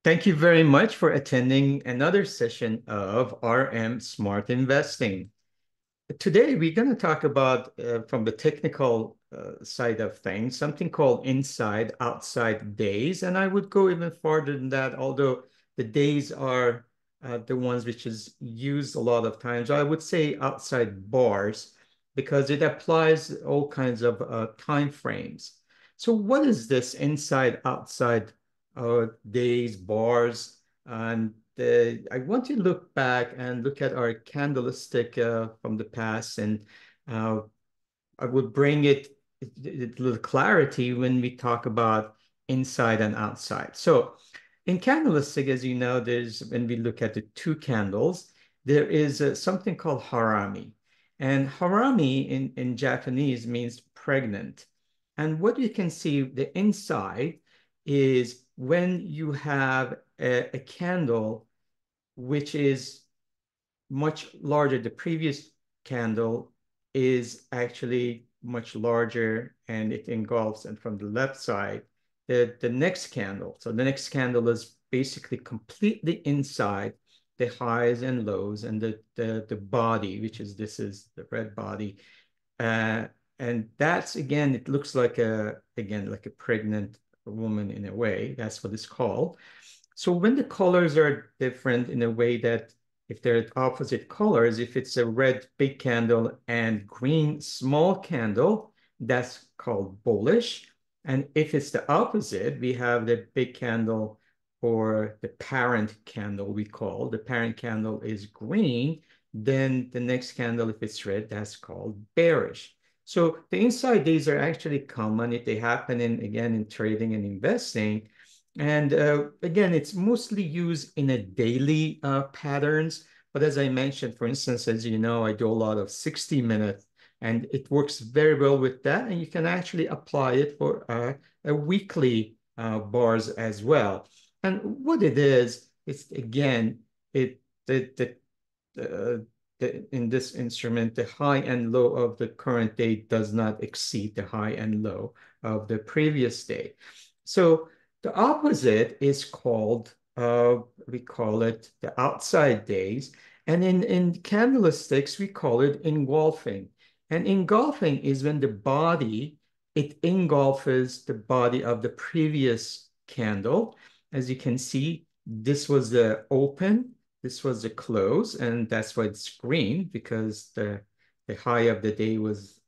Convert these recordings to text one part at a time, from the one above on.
Thank you very much for attending another session of RM Smart Investing. Today, we're going to talk about, from the technical side of things, something called inside outside days. And I would go even farther than that, although the days are the ones which is used a lot of times. I would say outside bars because it applies all kinds of time frames. So what is this inside outside days, bars? And I want to look back and look at our candlestick from the past, and uh, I would bring a little clarity when we talk about inside and outside. So, in candlestick, as you know, there's when we look at the two candles, there is something called harami, and harami in Japanese means pregnant. And what you can see, the inside is when you have a candle which is much larger. The previous candle is actually much larger and it engulfs, and from the left side, the next candle. So the next candle is basically completely inside the highs and lows and the body, which is this is the red body. Uh, and that's again, it looks like like a pregnant woman in a way. That's what it's called. So when the colors are different in a way that if they're opposite colors, if it's a red big candle and green small candle, that's called bullish. And if it's the opposite, we have the big candle or the parent candle we call. The parent candle is green, then the next candle, if it's red, that's called bearish. So the inside days are actually common if they happen in trading and investing. And again, it's mostly used in a daily patterns. But as I mentioned, for instance, as you know, I do a lot of 60 minutes and it works very well with that. And you can actually apply it for a weekly bars as well. And what it is, it's again, it uh, in this instrument, the high and low of the current day does not exceed the high and low of the previous day. So the opposite is called, we call it the outside days. And in candlesticks, we call it engulfing. And engulfing is when the body, it engulfs the body of the previous candle. As you can see, this was the open, this was the close, and that's why it's green because the high of the day was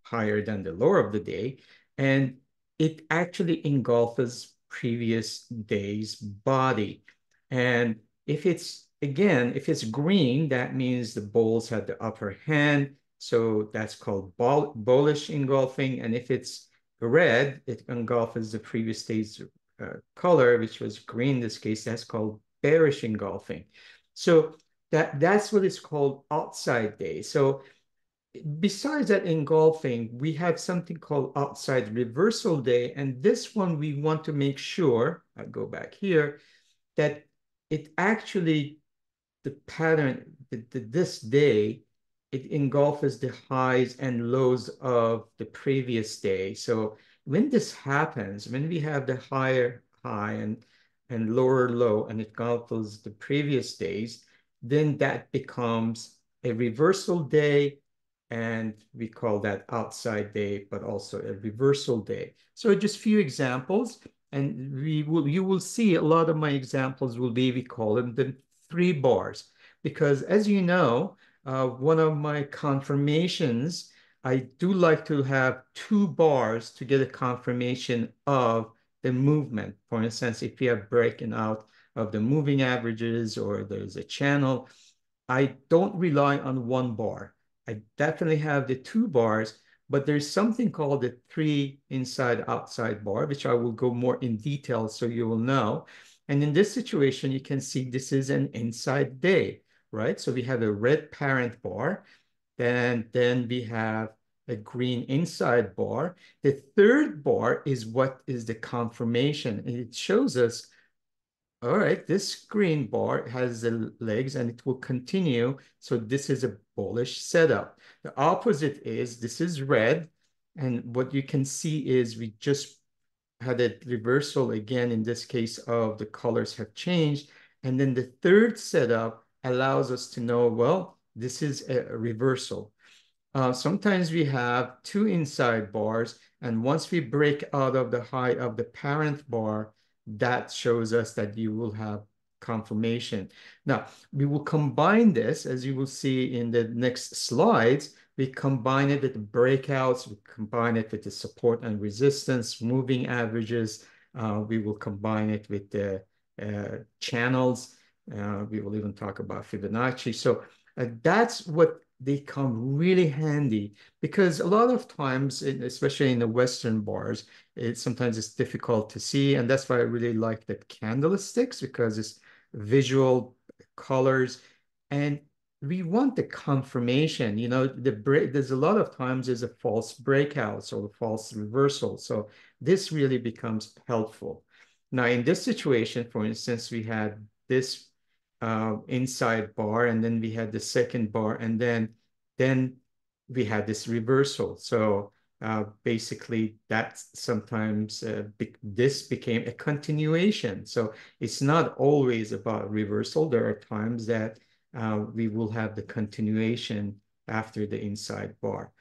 higher than the lower of the day. And it actually engulfs previous day's body. And if it's, again, if it's green, that means the bulls had the upper hand. So that's called bullish engulfing. And if it's red, it engulfs the previous day's color, which was green in this case. That's called bearish engulfing. So that's what is called outside day. So besides that engulfing, we have something called outside reversal day. And this one, we want to make sure, I'll go back here, that it actually, the pattern, this day, it engulfs the highs and lows of the previous day. So when this happens, when we have the higher high and lower low, and it engulfs the previous days, then that becomes a reversal day, and we call that outside day, but also a reversal day. So just few examples, and you will see a lot of my examples will be, we call them the three bars, because as you know, one of my confirmations, I do like to have two bars to get a confirmation of the movement. For instance, if you have breaking out of the moving averages or there's a channel, I don't rely on one bar. I definitely have the two bars, but there's something called the three inside outside bar, which I will go more in detail so you will know. And in this situation, you can see this is an inside day, right? So we have a red parent bar, then we have a green inside bar. The third bar is what is the confirmation. And it shows us, all right, this green bar has the legs and it will continue. So this is a bullish setup. The opposite is this is red. And what you can see is we just had a reversal again, in this case of the colors have changed. And then the third setup allows us to know, well, this is a reversal. Sometimes we have two inside bars, and once we break out of the height of the parent bar, that shows us that you will have confirmation. Now, we will combine this, as you will see in the next slides. We combine it with the breakouts, we combine it with the support and resistance, moving averages. We will combine it with the channels. We will even talk about Fibonacci. So that's what they come really handy, because a lot of times, especially in the Western bars, sometimes it's difficult to see. And that's why I really like the candlesticks, because it's visual colors. And we want the confirmation, there's a lot of times there's a false breakout or a false reversal. So this really becomes helpful. Now, in this situation, for instance, we had this inside bar, and then we had the second bar, and then we had this reversal. So basically, that sometimes this became a continuation. So it's not always about reversal. There are times that we will have the continuation after the inside bar.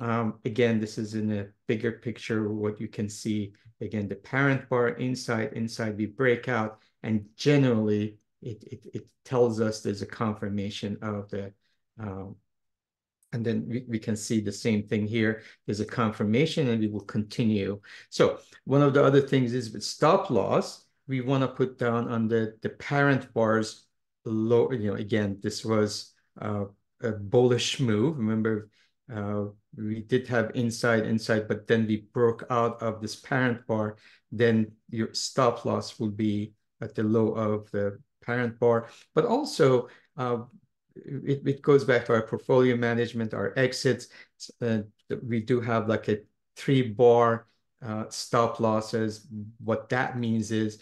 Again, this is in a bigger picture, what you can see. Again, the parent bar inside we break out, and generally it tells us there's a confirmation of the, and then we can see the same thing here. There's a confirmation, and we will continue. So one of the other things is with stop loss, we want to put down on the parent bars low. Again, this was a bullish move. Remember, we did have inside, but then we broke out of this parent bar. Then your stop loss will be at the low of the parent bar. But also, it goes back to our portfolio management, our exits. We do have like a 3-bar stop losses. What that means is,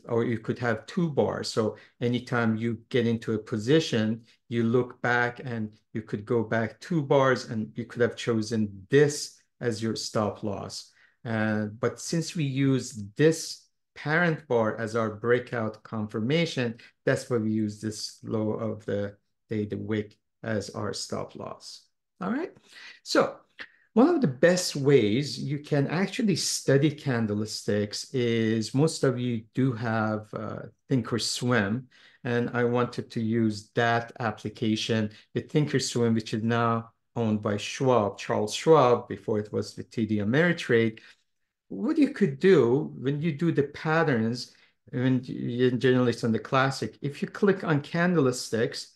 or you could have 2 bars. So anytime you get into a position, you look back and you could go back 2 bars, and you could have chosen this as your stop loss. But since we use this parent bar as our breakout confirmation, that's why we use this low of the wick as our stop loss. All right. So one of the best ways you can actually study candlesticks is, most of you do have Thinkorswim, and I wanted to use that application, the Thinkorswim, which is now owned by Schwab, Charles Schwab, before it was with TD Ameritrade. What you could do when you do the patterns, and generally it's on the classic, if you click on candlesticks,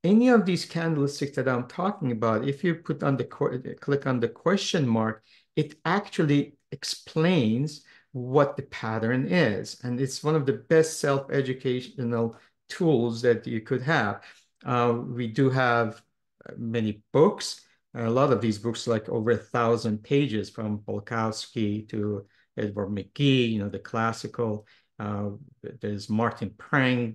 any of these candlesticks that I'm talking about, if you click on the question mark, it actually explains what the pattern is. And it's one of the best self-educational tools that you could have. We do have many books. A lot of these books, like over 1,000 pages, from Bolkowski to Edward McGee, the classical. There's Martin Prang,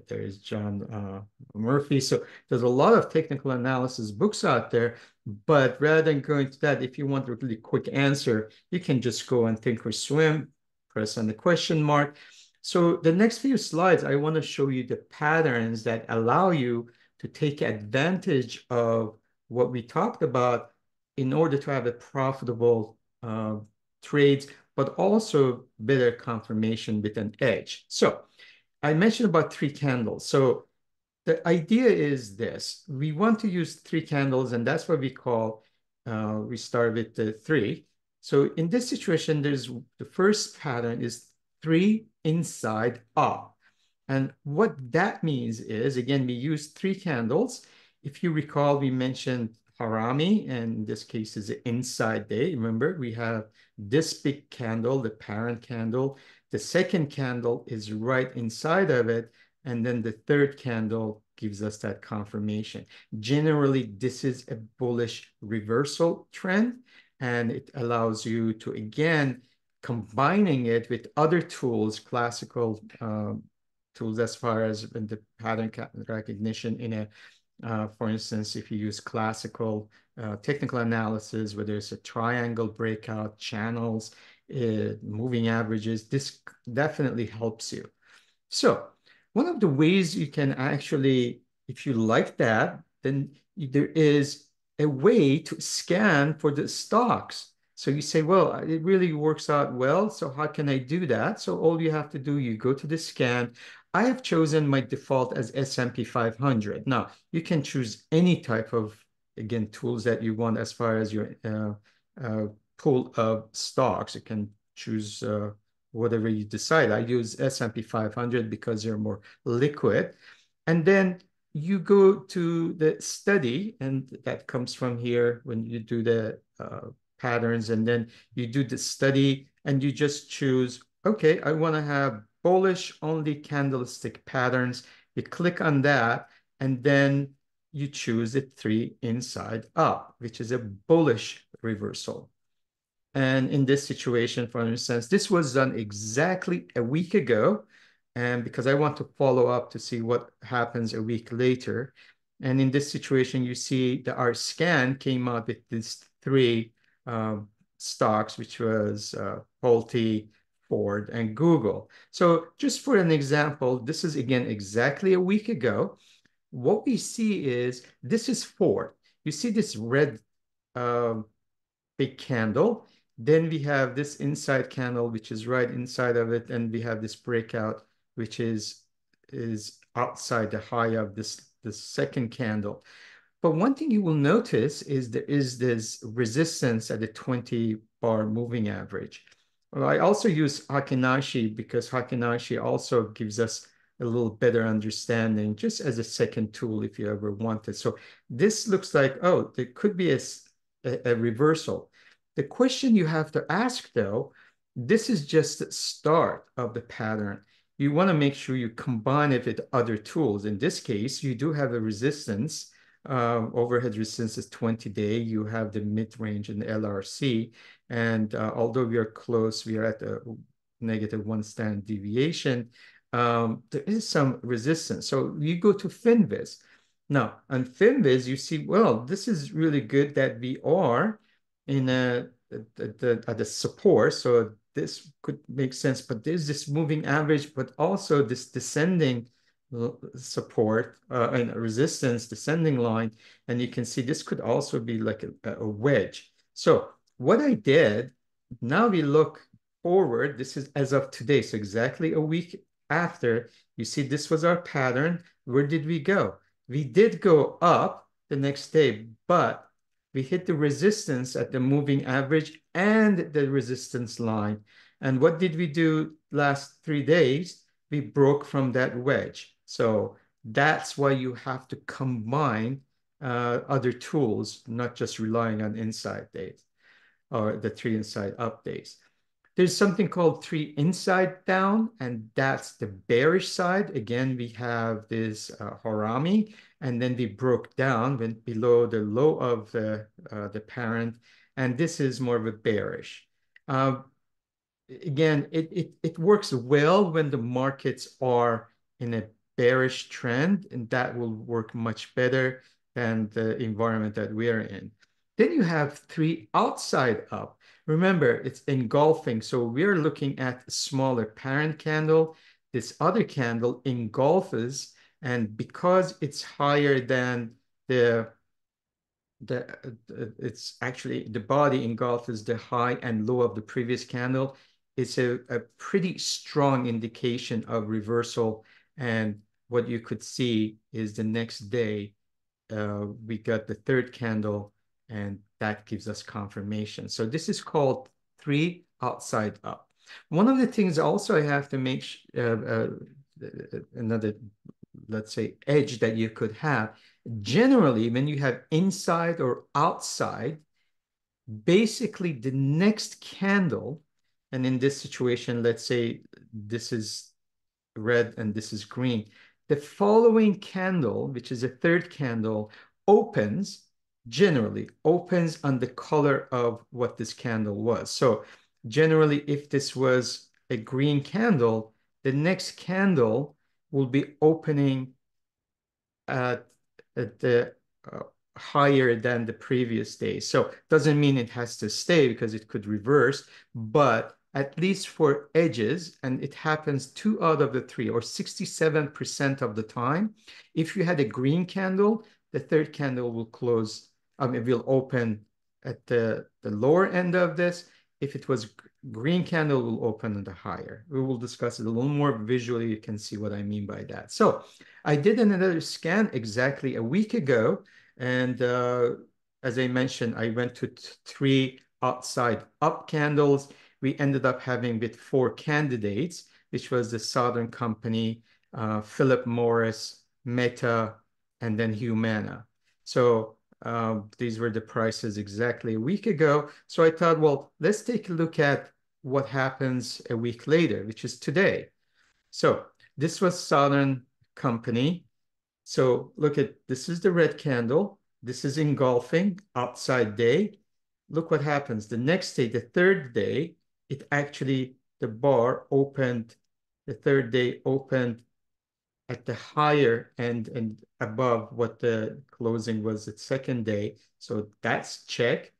there's John Murphy. So there's a lot of technical analysis books out there. But rather than going to that, if you want a really quick answer, you can just go on Thinkorswim, press on the question mark. So the next few slides, I want to show you the patterns that allow you to take advantage of what we talked about in order to have a profitable trades, but also better confirmation with an edge. So I mentioned about 3 candles. So the idea is this: we want to use 3 candles, and that's what we call, we start with the 3. So in this situation, the first pattern is 3 inside up. And what that means is, again, we use 3 candles. If you recall, we mentioned Harami, and in this case is the inside day. Remember, we have this big candle, the parent candle. The second candle is right inside of it. And then the third candle gives us that confirmation. Generally, this is a bullish reversal trend, and it allows you to, again, combining it with other tools, classical tools, as far as the pattern recognition in a, for instance, if you use classical technical analysis, whether it's a triangle breakout, channels, moving averages, this definitely helps you. So one of the ways you can actually, if you like that, then there is a way to scan for the stocks. So you say, well, it really works out well. So how can I do that? So all you have to do, you go to the scan. I have chosen my default as S&P 500. Now, you can choose any type of, again, tools that you want as far as your uh, pool of stocks. You can choose whatever you decide. I use S&P 500 because they're more liquid. And then you go to the study, and that comes from here when you do the patterns. And then you do the study and you just choose, okay, I want to have bullish only candlestick patterns. You click on that, and then you choose the 3 inside up, which is a bullish reversal. And in this situation, for instance, this was done exactly a week ago. And because I want to follow up to see what happens a week later. And in this situation, you see that our scan came out with these 3 um, stocks, which was Pulte, Ford, and Google. So just for an example, this is again exactly a week ago. What we see is this is Ford. You see this red um, big candle. Then we have this inside candle, which is right inside of it. And we have this breakout, which is outside the high of this second candle. But one thing you will notice is there is this resistance at the 20 bar moving average. Well, I also use Hikinashi because Hikinashi also gives us a little better understanding just as a second tool if you ever want it. So this looks like, oh, there could be a reversal. The question you have to ask though, this is just the start of the pattern. You want to make sure you combine it with other tools. In this case, you do have a resistance. Overhead resistance is 20-day. You have the mid-range and the LRC. And although we are close, we are at a -1 standard deviation. There is some resistance. So you go to Finviz. Now, on Finviz, you see, well, this is really good that we are in at the support. So this could make sense, but there's this moving average, but also this descending support and resistance descending line. And you can see this could also be like a wedge. So what I did, now we look forward. This is as of today. So exactly a week after, you see this was our pattern. Where did we go? We did go up the next day, but we hit the resistance at the moving average and the resistance line. And what did we do last 3 days? We broke from that wedge. So that's why you have to combine other tools, not just relying on inside days or the 3 inside up days. There's something called 3 inside down, and that's the bearish side. Again, we have this Harami, and then we broke down, went below the low of the parent, and this is more of a bearish. Again, it works well when the markets are in a bearish trend, and that will work much better than the environment that we are in. Then you have 3 outside up. Remember, it's engulfing. So we're looking at a smaller parent candle. This other candle engulfs, and because it's higher than the it's actually the body engulfs the high and low of the previous candle. It's a pretty strong indication of reversal. And what you could see is the next day we got the 3rd candle, and that gives us confirmation. So this is called 3 outside up. One of the things also I have to make another, let's say, edge that you could have. Generally, when you have inside or outside, basically the next candle, and in this situation, let's say this is red and this is green. The following candle, which is a 3rd candle, generally opens on the color of what this candle was. So generally, if this was a green candle, the next candle will be opening at the higher than the previous day. So doesn't mean it has to stay because it could reverse, but at least for edges, and it happens 2 out of the 3 or 67% of the time, if you had a green candle, the third candle will close, it will open at the lower end of this. If it was green candle, will open at the higher. We will discuss it a little more visually. You can see what I mean by that. So I did another scan exactly a week ago. And as I mentioned, I went to 3 outside up candles. We ended up having with 4 candidates, which was the Southern Company, Philip Morris, Meta, and then Humana. So these were the prices exactly a week ago. So I thought, well, let's take a look at what happens a week later, which is today. So this was Southern Company. So look at, this is the red candle. This is engulfing outside day. Look what happens. The next day, the third day, it actually, the bar opened, the third day opened at the higher end and above what the closing was the second day. So that's check.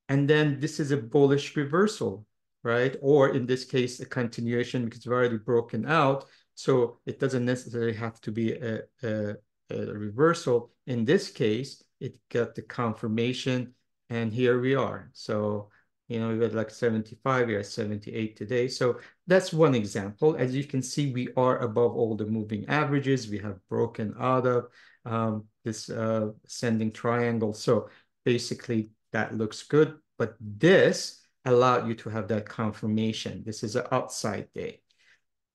And then this is a bullish reversal, right? Or in this case, a continuation because we've already broken out. So it doesn't necessarily have to be a reversal. In this case, it got the confirmation and here we are. So, we got like 75, we are 78 today. So that's one example. As you can see, we are above all the moving averages. We have broken out of this ascending triangle. So basically that looks good, but this allowed you to have that confirmation. This is an outside day.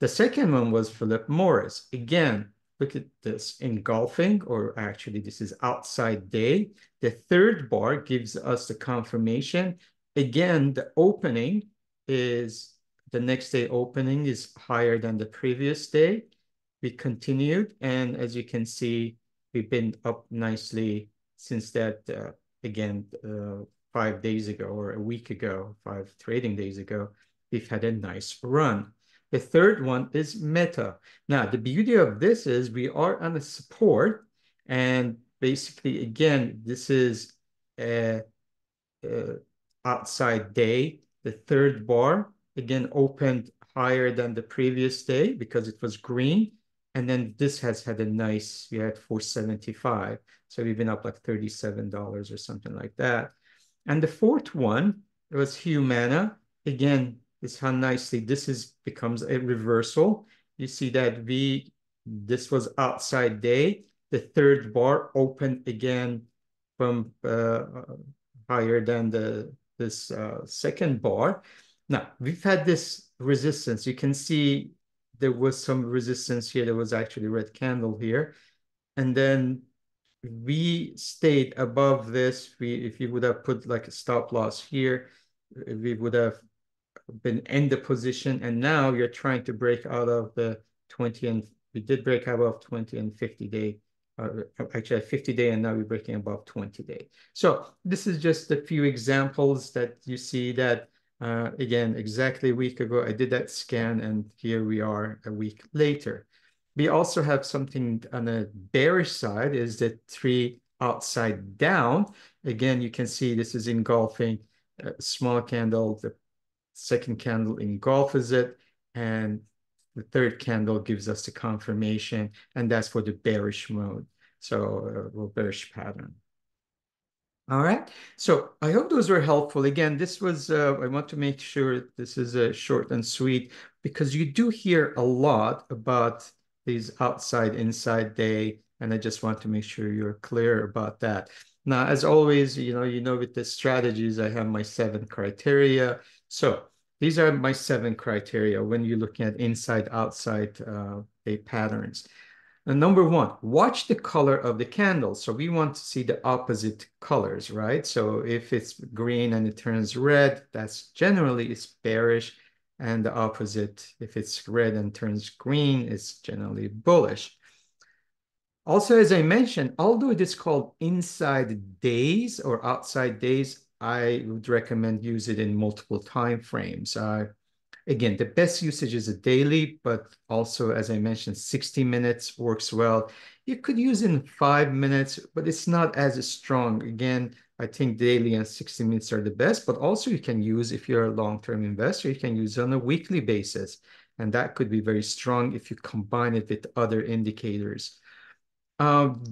The second one was Philip Morris. Again, look at this engulfing, or actually this is outside day. The third bar gives us the confirmation. Again, the opening is, the next day opening is higher than the previous day. We continued, and as you can see, we've been up nicely since that, again, 5 days ago or a week ago, 5 trading days ago, we've had a nice run. The third one is Meta. Now, the beauty of this is we are on a support, and basically, again, this is a outside day. The third bar, again, opened higher than the previous day because it was green. And then this has had a nice, we had 475. So we've been up like $37 or something like that. And the fourth one was Humana. Again, this how nicely this becomes a reversal. You see that this was outside day. The third bar opened again from higher than this second bar. Now, we've had this resistance. You can see there was some resistance here. There was actually a red candle here. And then we stayed above this. If you would have put like a stop loss here, we would have been in the position. And now you're trying to break out of the 20, and we did break out of 20 and 50 day. Actually 50 day, and now we're breaking above 20 day. So this is just a few examples that you see that, again, exactly a week ago, I did that scan, and here we are a week later. We also have something on the bearish side, is the 3 outside down. Again, you can see this is engulfing a small candle. The second candle engulfs it, and the third candle gives us the confirmation, and that's for the bearish mode. So bearish pattern. All right. So I hope those were helpful. Again, this was, I want to make sure this is a short and sweet, because you do hear a lot about these outside inside day, and I just want to make sure you're clear about that. Now, as always, with the strategies, I have my 7 criteria. So these are my 7 criteria when you're looking at inside outside day patterns. And number 1, watch the color of the candle. So we want to see the opposite colors, right? So if it's green and it turns red, that's generally it's bearish. And the opposite, if it's red and turns green, it's generally bullish. Also, as I mentioned, although it is called inside days or outside days, I would recommend use it in multiple time frames. Again, the best usage is a daily, but also, as I mentioned, 60 minutes works well. You could use in 5 minutes, but it's not as strong. Again, I think daily and 60 minutes are the best, but also you can use, if you're a long-term investor, you can use on a weekly basis. And that could be very strong if you combine it with other indicators.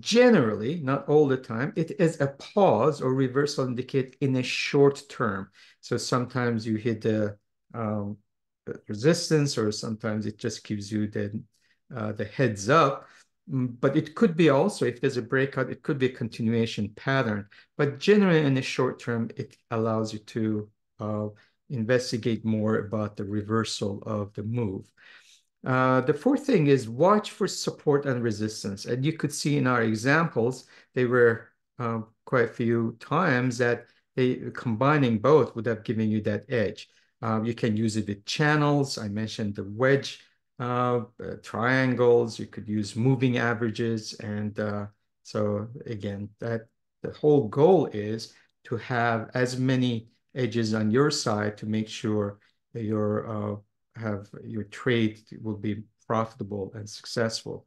Generally, not all the time, it is a pause or reversal indicate in a short term. So sometimes you hit um, the resistance, or sometimes it just gives you the heads up. But it could be also, if there's a breakout, it could be a continuation pattern. But generally, in the short term, it allows you to investigate more about the reversal of the move. The fourth thing is watch for support and resistance. And you could see in our examples, they were quite a few times that combining both would have given you that edge. You can use it with channels. I mentioned the wedge triangles. You could use moving averages. And so again, that the whole goal is to have as many edges on your side to make sure that your trade will be profitable and successful.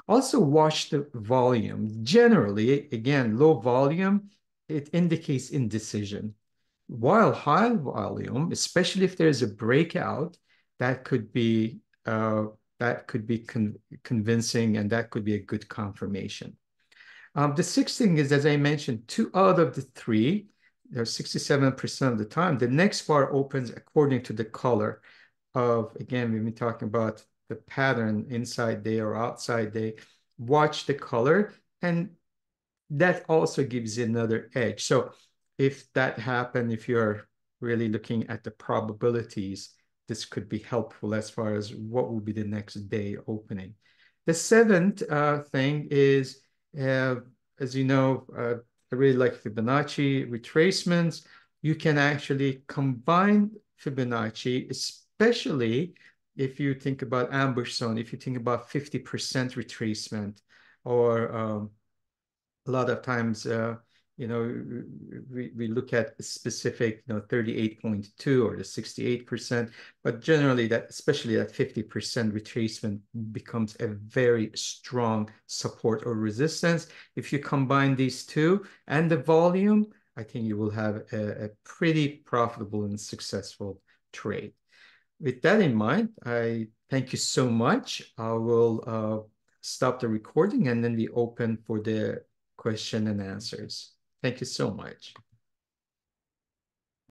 Also watch the volume. Generally, again, low volume, it indicates indecision. While high volume, especially if there's a breakout, that could be uh, convincing, and that could be a good confirmation. The sixth thing is, as I mentioned, two out of the three, 67% of the time, the next bar opens according to the color of, again, we've been talking about the pattern inside day or outside day. Watch the color, and that also gives you another edge. So if that happened, if you're really looking at the probabilities, this could be helpful as far as what will be the next day opening. The seventh thing is, uh, as you know, I really like Fibonacci retracements. You can actually combine Fibonacci, especially if you think about ambush zone, if you think about 50% retracement, or a lot of times, we look at specific, 38.2 or the 68%, but generally that, especially that 50% retracement becomes a very strong support or resistance. If you combine these two and the volume, I think you will have a pretty profitable and successful trade. With that in mind, I thank you so much. I will stop the recording and then be open for the question and answers. Thank you so much.